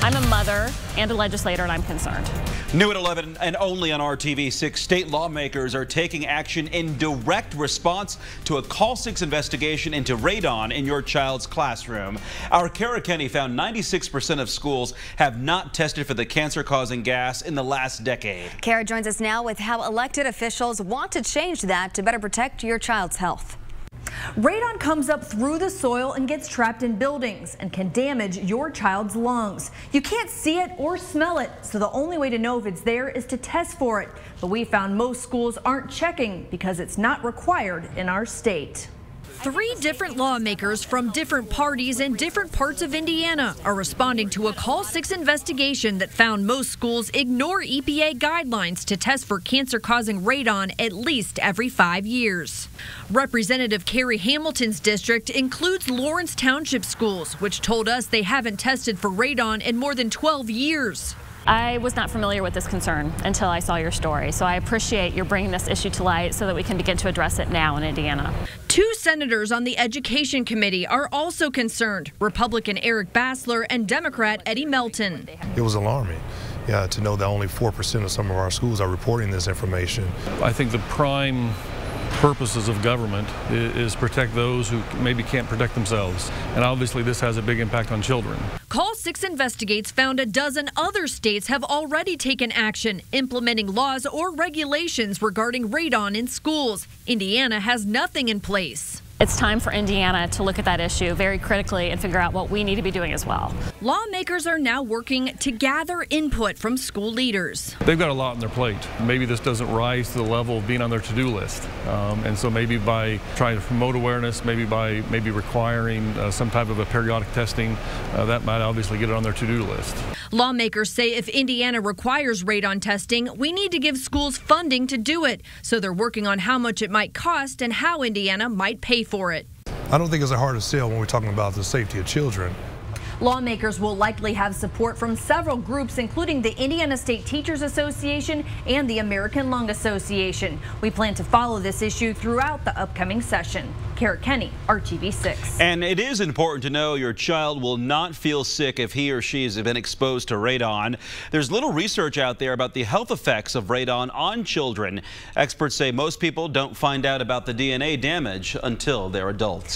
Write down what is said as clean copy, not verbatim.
I'm a mother and a legislator, and I'm concerned. New at 11 and only on RTV6, state lawmakers are taking action in direct response to a Call 6 investigation into radon in your child's classroom. Our Kara Kenny found 96% of schools have not tested for the cancer-causing gas in the last decade. Kara joins us now with how elected officials want to change that to better protect your child's health. Radon comes up through the soil and gets trapped in buildings and can damage your child's lungs. You can't see it or smell it, so the only way to know if it's there is to test for it. But we found most schools aren't checking because it's not required in our state. 3 different lawmakers from different parties in different parts of Indiana are responding to a Call 6 investigation that found most schools ignore EPA guidelines to test for cancer-causing radon at least every 5 years. Representative Carrie Hamilton's district includes Lawrence Township schools, which told us they haven't tested for radon in more than 12 years. I was not familiar with this concern until I saw your story, so I appreciate your bringing this issue to light so that we can begin to address it now in Indiana. 2 senators on the Education Committee are also concerned, Republican Eric Bassler and Democrat Eddie Melton. It was alarming, to know that only 4% of some of our schools are reporting this information. I think the prime purposes of government is protect those who maybe can't protect themselves. And obviously this has a big impact on children. Call 6 Investigates found a dozen other states have already taken action, implementing laws or regulations regarding radon in schools. Indiana has nothing in place. It's time for Indiana to look at that issue very critically and figure out what we need to be doing as well. Lawmakers are now working to gather input from school leaders. They've got a lot on their plate. Maybe this doesn't rise to the level of being on their to-do list. And so maybe by trying to promote awareness, maybe by requiring some type of a periodic testing, that might obviously get it on their to-do list. Lawmakers say if Indiana requires radon testing, we need to give schools funding to do it. So they're working on how much it might cost and how Indiana might pay for it. I don't think it's a hard sell when we're talking about the safety of children. Lawmakers will likely have support from several groups, including the Indiana State Teachers Association and the American Lung Association. We plan to follow this issue throughout the upcoming session. Kara Kenny, RTV6. And it is important to know your child will not feel sick if he or she has been exposed to radon. There's little research out there about the health effects of radon on children. Experts say most people don't find out about the DNA damage until they're adults.